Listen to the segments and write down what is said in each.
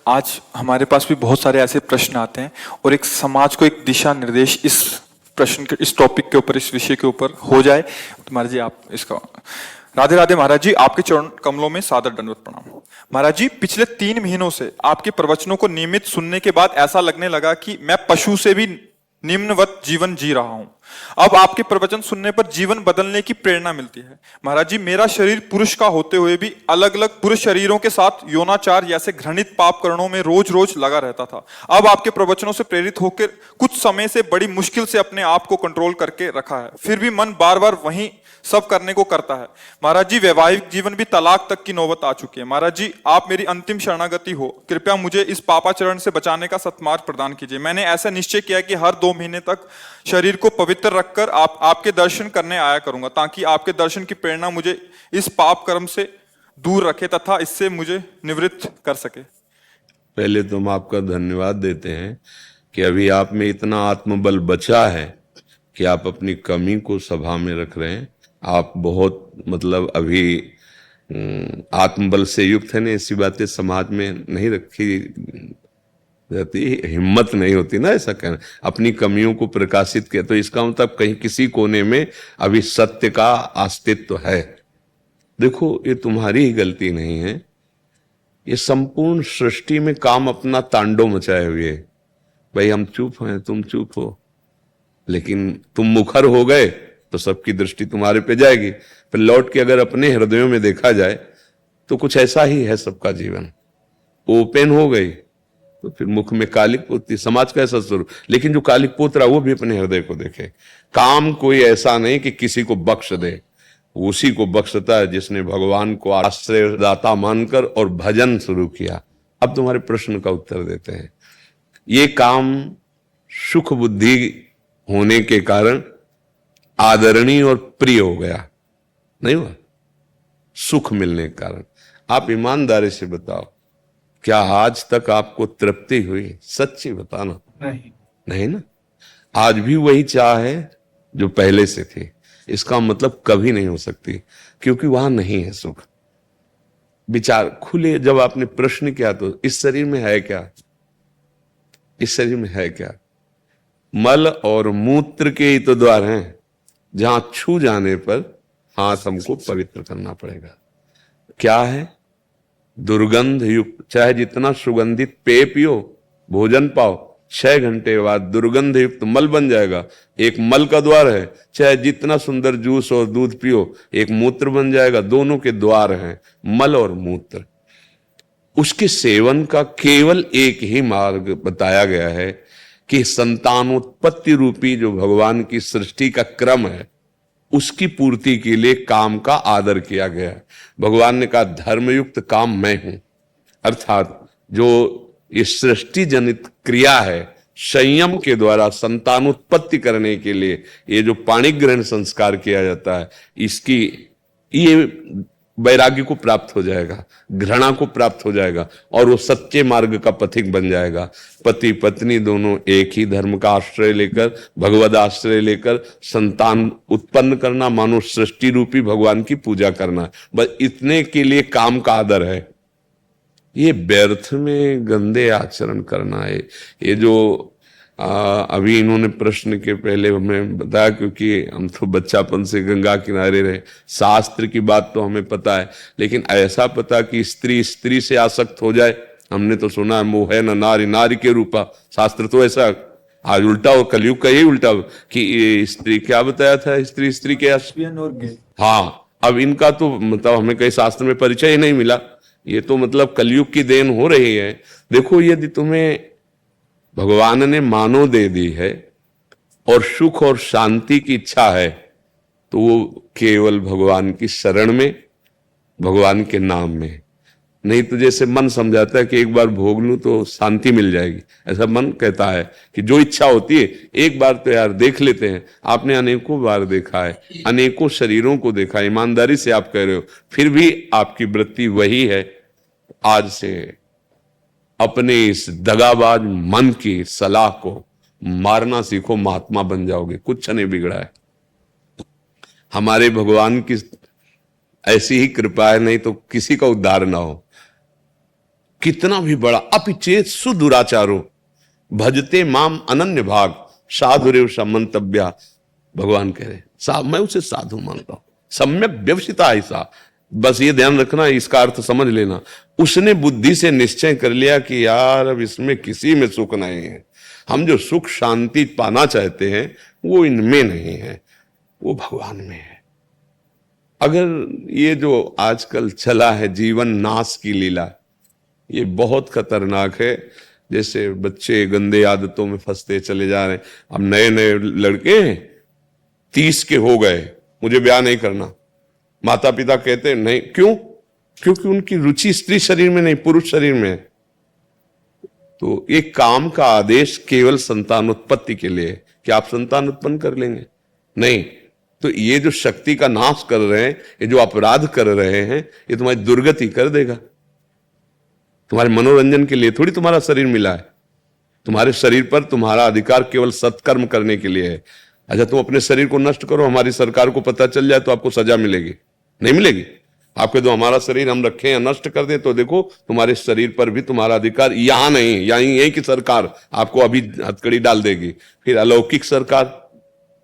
आज हमारे पास भी बहुत सारे ऐसे प्रश्न आते हैं और एक समाज को एक दिशा निर्देश इस प्रश्न के, इस टॉपिक के ऊपर, इस विषय के ऊपर हो जाए। तो महाराज जी आप इसका राधे राधे। महाराज जी आपके चरण कमलों में सादर दंडवत प्रणाम। महाराज जी पिछले 3 महीनों से आपके प्रवचनों को नियमित सुनने के बाद ऐसा लगने लगा कि मैं पशु से भी निम्नवत जीवन जी रहा हूं। अब आपके प्रवचन सुनने पर जीवन बदलने की प्रेरणा मिलती है। महाराज जी मेरा शरीर पुरुष का होते हुए भी अलग अलग पुरुष शरीरों के साथ यौनाचार जैसे घृणित पाप कर्णों में रोज रोज लगा रहता था। अब आपके प्रवचनों से प्रेरित होकर कुछ समय से बड़ी मुश्किल से अपने आप को कंट्रोल करके रखा है, फिर भी मन बार बार वही सब करने को करता है। महाराज जी वैवाहिक जीवन भी तलाक तक की नौबत आ चुकी है। महाराज जी आप मेरी अंतिम शरणागति हो, कृपया मुझे इस पापाचरण से बचाने का सत्मार्ग प्रदान कीजिए। मैंने ऐसा निश्चय किया कि हर 2 महीने तक शरीर को पवित्र रखकर आपके दर्शन करने आया करूंगा, ताकि आपके दर्शन की प्रेरणा मुझे इस पाप कर्म से दूर रखे तथा इससे मुझे निवृत्त कर सके। पहले तो हम आपका धन्यवाद देते हैं कि अभी आप में इतना आत्मबल बचा है कि आप अपनी कमी को सभा में रख रहे हैं। आप बहुत मतलब अभी आत्मबल से युक्त है ना, ऐसी बातें समाज में नहीं रखी जाती, हिम्मत नहीं होती ना ऐसा कहना, अपनी कमियों को प्रकाशित किया। तो इसका मतलब कहीं किसी कोने में अभी सत्य का अस्तित्व है। देखो ये तुम्हारी ही गलती नहीं है, ये संपूर्ण सृष्टि में काम अपना तांडव मचाए हुए। भाई हम चुप हैं, तुम चुप हो, लेकिन तुम मुखर हो गए तो सबकी दृष्टि तुम्हारे पे जाएगी। फिर लौट के अगर अपने हृदयों में देखा जाए तो कुछ ऐसा ही है सबका जीवन। ओपन हो गई तो फिर मुख में कालिक पोतती, समाज का ऐसा स्वरूप। लेकिन जो कालिक पोत रहा वो भी अपने हृदय को देखे। काम कोई ऐसा नहीं कि किसी को बख्श दे, उसी को बख्शता है जिसने भगवान को आश्रयदाता मानकर और भजन शुरू किया। अब तुम्हारे प्रश्न का उत्तर देते हैं। ये काम सुख बुद्धि होने के कारण आदरणीय और प्रिय हो गया, नहीं हुआ? सुख मिलने के कारण। आप ईमानदारी से बताओ, क्या आज तक आपको तृप्ति हुई? सच्ची बताना। नहीं ना? आज भी वही चाह है जो पहले से थी। इसका मतलब कभी नहीं हो सकती, क्योंकि वहां नहीं है सुख। विचार खुले, जब आपने प्रश्न किया तो इस शरीर में है क्या? इस शरीर में है क्या? मल और मूत्र के ही तो द्वार हैं, जहां छू जाने पर हाथ हमको पवित्र करना पड़ेगा। क्या है? दुर्गंध युक्त, चाहे जितना सुगंधित पेय पियो, भोजन पाओ, 6 घंटे बाद दुर्गंध युक्त मल बन जाएगा। एक मल का द्वार है। चाहे जितना सुंदर जूस और दूध पियो, एक मूत्र बन जाएगा। दोनों के द्वार हैं, मल और मूत्र। उसके सेवन का केवल एक ही मार्ग बताया गया है कि संतानोत्पत्ति रूपी जो भगवान की सृष्टि का क्रम है, उसकी पूर्ति के लिए काम का आदर किया गया है। भगवान ने कहा धर्मयुक्त काम मैं हूं, अर्थात जो ये सृष्टि जनित क्रिया है, संयम के द्वारा संतानोत्पत्ति करने के लिए ये जो पाणी ग्रहण संस्कार किया जाता है, इसकी ये वैराग्य को प्राप्त हो जाएगा, घृणा को प्राप्त हो जाएगा, और वो सच्चे मार्ग का पथिक बन जाएगा। पति पत्नी दोनों एक ही धर्म का आश्रय लेकर, भगवद आश्रय लेकर संतान उत्पन्न करना, मानो सृष्टि रूपी भगवान की पूजा करना। बस इतने के लिए काम का आदर है। ये व्यर्थ में गंदे आचरण करना है। ये जो अभी इन्होंने प्रश्न के पहले हमें बताया, क्योंकि हम तो बच्चापन से गंगा किनारे रहे, शास्त्र की बात तो हमें पता है, लेकिन ऐसा पता कि स्त्री स्त्री से आसक्त हो जाए, हमने तो सुना है मोह है न नारी नारी के रूपा। शास्त्र तो ऐसा, आज उल्टा हो, कलयुग का यही उल्टा कि स्त्री क्या बताया था, स्त्री स्त्री के हाँ, अब इनका तो मतलब हमें कहीं शास्त्र में परिचय ही नहीं मिला। ये तो मतलब कलयुग की देन हो रही है। देखो, यदि तुम्हें भगवान ने मानो दे दी है और सुख और शांति की इच्छा है, तो वो केवल भगवान की शरण में, भगवान के नाम में। नहीं तो जैसे मन समझाता है कि एक बार भोग लूं तो शांति मिल जाएगी, ऐसा मन कहता है कि जो इच्छा होती है एक बार तो यार देख लेते हैं। आपने अनेकों बार देखा है, अनेकों शरीरों को देखा है, ईमानदारी से आप कह रहे हो, फिर भी आपकी वृत्ति वही है। आज से अपने इस दगाबाज मन की सलाह को मारना सीखो, महात्मा बन जाओगे। कुछ नहीं बिगड़ा है। हमारे भगवान की ऐसी ही कृपा है, नहीं तो किसी का उद्धार ना हो। कितना भी बड़ा अपिचेत सुदुराचारो भजते माम अनन्य भाग साधुरेव समंतव्या। भगवान कह रहे मैं उसे साधु मानता हूं, सम्यक व्यवसिता ऐसा। बस ये ध्यान रखना, इसका अर्थ समझ लेना। उसने बुद्धि से निश्चय कर लिया कि यार अब इसमें किसी में सुख नहीं है, हम जो सुख शांति पाना चाहते हैं वो इनमें नहीं है, वो भगवान में है। अगर ये जो आजकल चला है जीवन नाश की लीला, ये बहुत खतरनाक है। जैसे बच्चे गंदे आदतों में फंसते चले जा रहे हैं। अब नए नए लड़के 30 के हो गए, मुझे ब्याह नहीं करना, माता पिता कहते हैं नहीं। क्यों? क्योंकि उनकी रुचि स्त्री शरीर में नहीं, पुरुष शरीर में है। तो एक काम का आदेश केवल संतान उत्पत्ति के लिए है कि आप संतान उत्पन्न कर लेंगे, नहीं। तो ये जो शक्ति का नाश कर रहे हैं, ये जो अपराध कर रहे हैं, ये तुम्हारी दुर्गति कर देगा। तुम्हारे मनोरंजन के लिए थोड़ी तुम्हारा शरीर मिला है। तुम्हारे शरीर पर तुम्हारा अधिकार केवल सत्कर्म करने के लिए है। अच्छा, तुम अपने शरीर को नष्ट करो, हमारी सरकार को पता चल जाए तो आपको सजा मिलेगी? नहीं मिलेगी। आपके तो हमारा शरीर हम रखें या नष्ट कर दें तो देखो तुम्हारे शरीर पर भी तुम्हारा अधिकार यहां नहीं, यहीं की सरकार आपको अभी हथकड़ी डाल देगी। फिर अलौकिक सरकार,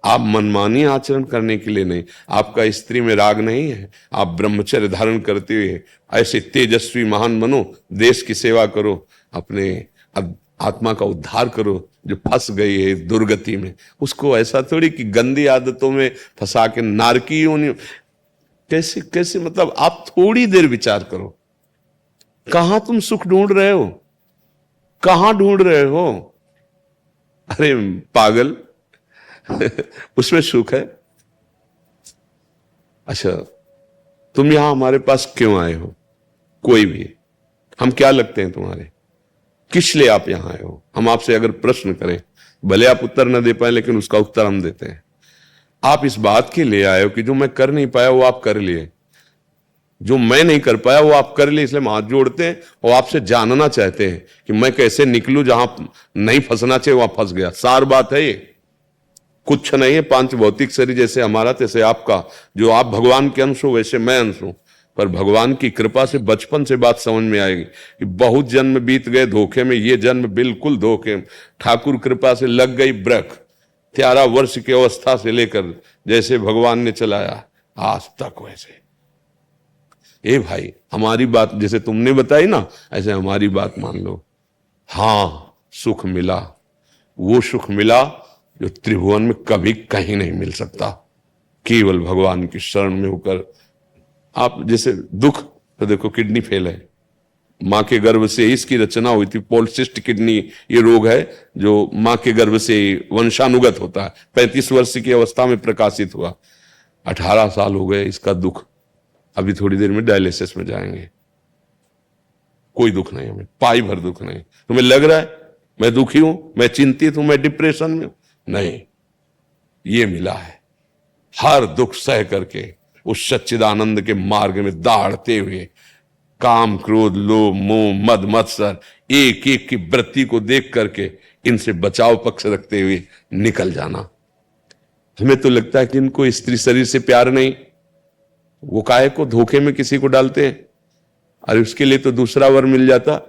आप मनमानी आचरण करने के लिए नहीं, आपका स्त्री में राग नहीं है, आप ब्रह्मचर्य धारण करते हुए ऐसे तेजस्वी महान बनो, देश की सेवा करो, अपने आत्मा का उद्धार करो। जो फंस गई है दुर्गति में, उसको ऐसा थोड़ी कि गंदी आदतों में फंसा के नारकी होनी। कैसे कैसे, मतलब आप थोड़ी देर विचार करो, कहां तुम सुख ढूंढ रहे हो, कहां ढूंढ रहे हो? अरे पागल, उसमें सुख है। अच्छा, तुम यहां हमारे पास क्यों आए हो? कोई भी, हम क्या लगते हैं तुम्हारे? किस लिए आप यहां आए हो? हम आपसे अगर प्रश्न करें, भले आप उत्तर न दे पाए, लेकिन उसका उत्तर हम देते हैं। आप इस बात के लिए आए हो कि जो मैं कर नहीं पाया वो आप कर लिए, जो मैं नहीं कर पाया वो आप कर लिए। इसलिए हम हाथ जोड़ते हैं और आपसे जानना चाहते हैं कि मैं कैसे निकलूं, जहां नहीं फंसना चाहिए वहां फंस गया। सार बात है ये, कुछ नहीं है। पांच भौतिक शरीर जैसे हमारा तैसे आपका, जो आप भगवान के अंश हो वैसे मैं अंश हूं। पर भगवान की कृपा से बचपन से बात समझ में आएगी कि बहुत जन्म बीत गए धोखे में, ये जन्म बिल्कुल धोखे। ठाकुर कृपा से लग गई ब्रक। 13 वर्ष की अवस्था से लेकर जैसे भगवान ने चलाया आज तक वैसे। ए भाई, हमारी बात जैसे तुमने बताई ना, ऐसे हमारी बात मान लो। हां, सुख मिला, वो सुख मिला जो त्रिभुवन में कभी कहीं नहीं मिल सकता, केवल भगवान की शरण में होकर। आप जैसे दुख, तो देखो किडनी फेल है, मां के गर्भ से इसकी रचना हुई थी। पॉलिसिस्ट किडनी ये रोग है जो मां के गर्भ से वंशानुगत होता है। 35 वर्ष की अवस्था में प्रकाशित हुआ, 18 साल हो गए इसका दुख। अभी थोड़ी देर में डायलिसिस में जाएंगे। कोई दुख नहीं हमें, पाई भर दुख नहीं। तुम्हें लग रहा है मैं दुखी हूं, मैं चिंतित हूं, मैं डिप्रेशन में हूं? नहीं, ये मिला है। हर दुख सह करके उस सच्चिदानंद के मार्ग में दौड़ते हुए काम क्रोध लोभ मोह मद मत्सर एक एक की वृत्ति को देख करके इनसे बचाव पक्ष रखते हुए निकल जाना। हमें तो लगता है कि इनको स्त्री शरीर से प्यार नहीं, वो काहे को धोखे में किसी को डालते हैं। अरे उसके लिए तो दूसरा वर मिल जाता,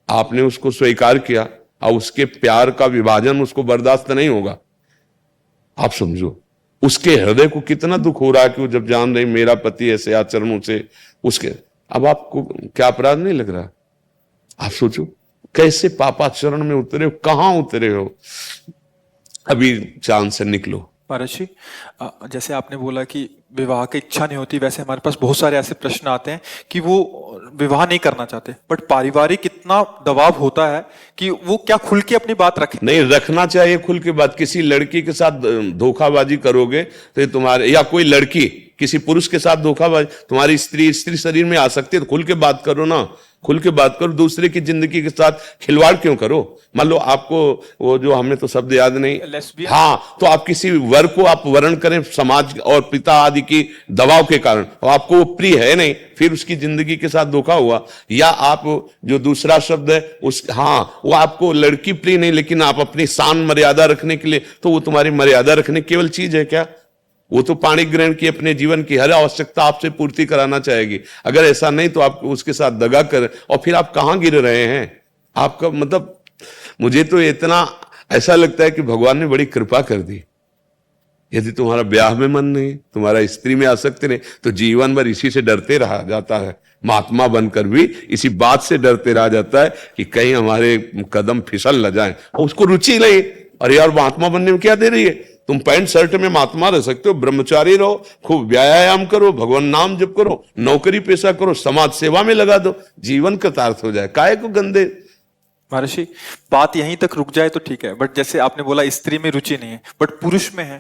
आपने उसको स्वीकार किया और उसके प्यार का विभाजन उसको बर्दाश्त नहीं होगा। आप समझो उसके हृदय को कितना दुख हो रहा है कि वो जब जान रही मेरा पति ऐसे आचरणों से उसके, अब आपको क्या अपराध नहीं लग रहा? आप सोचो कैसे पापाचरण में उतरे हो, कहां उतरे हो। अभी चांद से निकलो। महाराज जी, जैसे आपने बोला कि विवाह की इच्छा नहीं होती, वैसे हमारे पास बहुत सारे ऐसे प्रश्न आते हैं कि वो विवाह नहीं करना चाहते, बट पारिवारिक इतना दबाव होता है कि वो क्या खुल के अपनी बात रखें? नहीं, रखना चाहिए खुल के बात। किसी लड़की के साथ धोखाबाजी करोगे तो ये तुम्हारे, या कोई लड़की किसी पुरुष के साथ धोखाबाजी, तुम्हारी स्त्री शरीर में आ सकती है तो खुल के बात करो ना, खुल के बात करो। दूसरे की जिंदगी के साथ खिलवाड़ क्यों करो? मान लो आपको वो जो हमें तो शब्द याद नहीं, हाँ, तो आप किसी वर को आप वर्ण करें समाज और पिता आदि की दबाव के कारण, और आपको वो प्रिय है नहीं, फिर उसकी जिंदगी के साथ धोखा हुआ। या आप जो दूसरा शब्द है उस, हाँ, वो आपको लड़की प्रिय नहीं, लेकिन आप अपनी शान मर्यादा रखने के लिए, तो वो तुम्हारी मर्यादा रखने केवल चीज है क्या? वो तो पाणी ग्रहण की अपने जीवन की हर आवश्यकता आपसे पूर्ति कराना चाहेगी। अगर ऐसा नहीं तो आप उसके साथ दगा कर, और फिर आप कहां गिर रहे हैं? आपका मतलब, मुझे तो इतना ऐसा लगता है कि भगवान ने बड़ी कृपा कर दी। यदि तुम्हारा ब्याह में मन नहीं, तुम्हारा स्त्री में आसक्ति नहीं, तो जीवन भर इसी से डरते रहा जाता है। महात्मा बनकर भी इसी बात से डरते रहा जाता है कि कहीं हमारे कदम फिसल न जाएं, और उसको रुचि नहीं। अरे यार, महात्मा बनने में क्या दे रही है? तुम पैंट शर्ट में महात्मा रह सकते हो, ब्रह्मचारी रहो, खूब व्यायाम करो, भगवान नाम जप करो, नौकरी पेशा करो, समाज सेवा में लगा दो, जीवन कृतार्थ हो जाए। काहे को गंदे? महर्षि, बात यहीं तक रुक जाए तो ठीक है, बट जैसे आपने बोला स्त्री में रुचि नहीं है, बट पुरुष में है।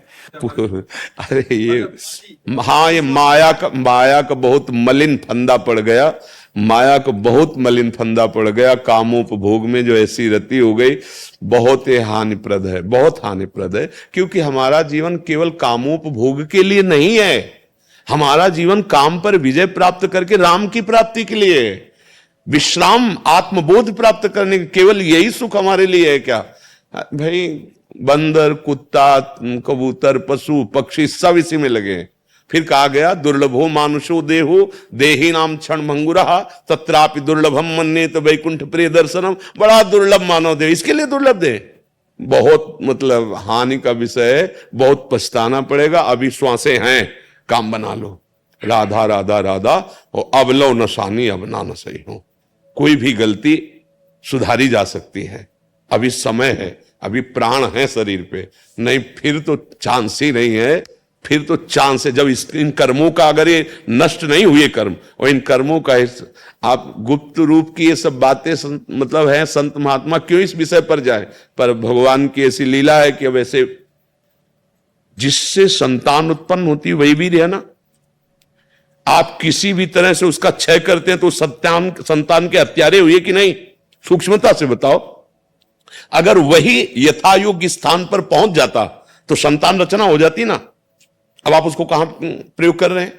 अरे ये, हाँ, ये माया का बहुत मलिन फंदा पड़ गया। माया को बहुत मलिन फंदा पड़ गया। कामोपभोग में जो ऐसी रति हो गई, बहुत ही हानिप्रद है, बहुत हानिप्रद है। क्योंकि हमारा जीवन केवल कामोपभोग के लिए नहीं है। हमारा जीवन काम पर विजय प्राप्त करके राम की प्राप्ति के लिए है। विश्राम, आत्मबोध प्राप्त करने के, केवल यही सुख हमारे लिए है क्या? भाई, बंदर, कुत्ता, कबूतर, पशु पक्षी सब इसी में लगे हैं। फिर कहा गया, दुर्लभो मानुषो देहो देही नाम क्षण भंगुरहा तत्रापि दुर्लभम मन्येत वैकुंठ प्रिय दर्शनम। बड़ा दुर्लभ मानव देह, इसके लिए दुर्लभ देह बहुत मतलब हानि का विषय है। बहुत पछताना पड़ेगा। अभी श्वासें हैं, काम बना लो। राधा राधा राधा, और अब लो नशानी अब ना न सही हो। कोई भी गलती सुधारी जा सकती है। अभी समय है, अभी प्राण है शरीर पे, नहीं फिर तो चांस ही नहीं है। फिर तो चांस है, जब इन कर्मों का, अगर ये नष्ट नहीं हुए कर्म, और इन कर्मों का आप गुप्त रूप की ये सब बातें मतलब है, संत महात्मा क्यों इस विषय पर जाए? पर भगवान की ऐसी लीला है कि अब ऐसे जिससे संतान उत्पन्न होती है वही वीर है ना। आप किसी भी तरह से उसका क्षय करते हैं तो संतान के हत्यारे हुए कि नहीं? सूक्ष्मता से बताओ। अगर वही यथायोग्य स्थान पर पहुंच जाता तो संतान रचना हो जाती ना। अब आप उसको कहां प्रयोग कर रहे हैं?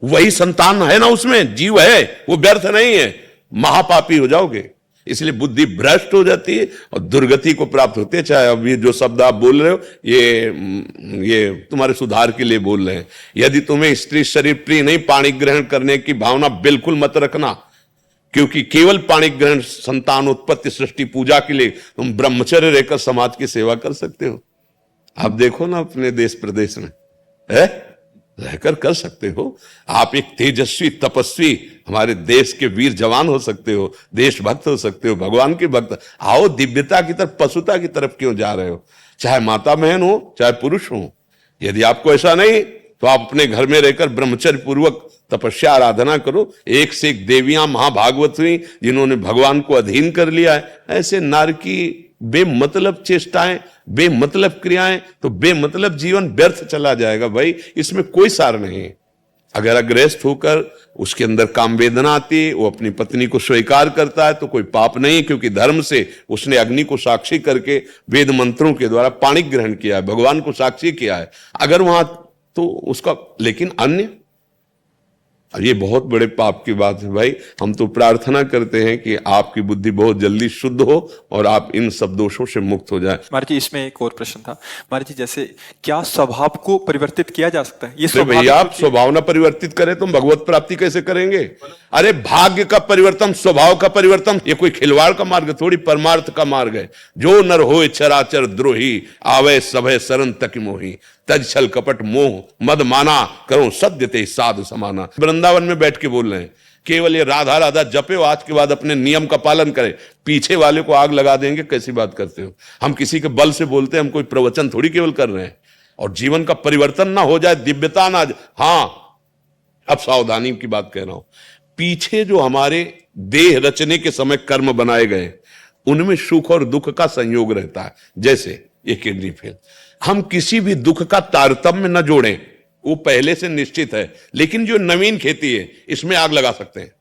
वही संतान है ना, उसमें जीव है, वो व्यर्थ नहीं है। महापापी हो जाओगे। इसलिए बुद्धि भ्रष्ट हो जाती है और दुर्गति को प्राप्त होते हैं। चाहे अब ये जो शब्द आप बोल रहे हो, ये तुम्हारे सुधार के लिए बोल रहे हैं। यदि तुम्हें स्त्री शरीर प्रिय नहीं, पाणी ग्रहण करने की भावना बिल्कुल मत रखना। क्योंकि केवल पाणी ग्रहण, संतान उत्पत्ति, सृष्टि पूजा के लिए तुम ब्रह्मचर्य रहकर समाज की सेवा कर सकते हो। आप देखो ना अपने देश प्रदेश में है, रहकर कर सकते हो। आप एक तेजस्वी तपस्वी हमारे देश के वीर जवान हो सकते हो, देशभक्त हो सकते हो, भगवान के भक्त। आओ, दिव्यता की तरफ, पशुता की तरफ क्यों जा रहे हो? चाहे माता बहन हो, चाहे पुरुष हो। यदि आपको ऐसा नहीं तो आप अपने घर में रहकर ब्रह्मचर्य पूर्वक तपस्या आराधना करो। एक से एक देवियां महाभागवत हुई जिन्होंने भगवान को अधीन कर लिया है। ऐसे नार की बेमतलब चेष्टाएं, बेमतलब क्रियाएं, तो बेमतलब जीवन व्यर्थ चला जाएगा। भाई, इसमें कोई सार नहीं। अगर अग्रस्त होकर उसके अंदर काम वेदना आती है, वो अपनी पत्नी को स्वीकार करता है, तो कोई पाप नहीं, क्योंकि धर्म से उसने अग्नि को साक्षी करके वेद मंत्रों के द्वारा पाणी ग्रहण किया है, भगवान को साक्षी किया है। अगर वहां तो उसका, लेकिन अन्य, ये बहुत बड़े पाप की बात है। भाई, हम तो प्रार्थना करते हैं कि आपकी बुद्धि बहुत जल्दी शुद्ध हो और आप इन सब दोषों से मुक्त हो जाए। महाराज जी, इसमें एक और प्रश्न था। महाराज जी, जैसे क्या स्वभाव को परिवर्तित किया जा सकता है? ये तो भैया, आप स्वभाव न परिवर्तित करें तो भगवत प्राप्ति कैसे करेंगे? अरे, भाग्य का परिवर्तन, स्वभाव का परिवर्तन, ये कोई खिलवाड़ का मार्ग थोड़ी, परमार्थ का मार्ग है। जो नर होए चराचर द्रोही, आवे सभय शरण तक मोही, तज छल कपट मोह मद माना, करो सद्य ते साधु समाना। वृंदावन में बैठ के बोल रहे हैं, केवल ये राधा राधा जपे हो, आज के बाद अपने नियम का पालन करें। पीछे वाले को आग लगा देंगे, कैसी बात करते हो? हम किसी के बल से बोलते हैं, हम कोई प्रवचन थोड़ी केवल कर रहे हैं। और जीवन का परिवर्तन ना हो जाए, दिव्यता ना। हाँ, अब सावधानी की बात कह रहा हूं। पीछे जो हमारे देह रचने के समय कर्म बनाए गए, उनमें सुख और दुख का संयोग रहता है। जैसे ये किडनी फेल, हम किसी भी दुख का तारतम्य न जोड़ें, वो पहले से निश्चित है। लेकिन जो नवीन खेती है, इसमें आग लगा सकते हैं।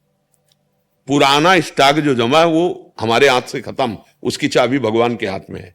पुराना स्टॉक जो जमा है वो हमारे हाथ से खत्म, उसकी चाबी भगवान के हाथ में है।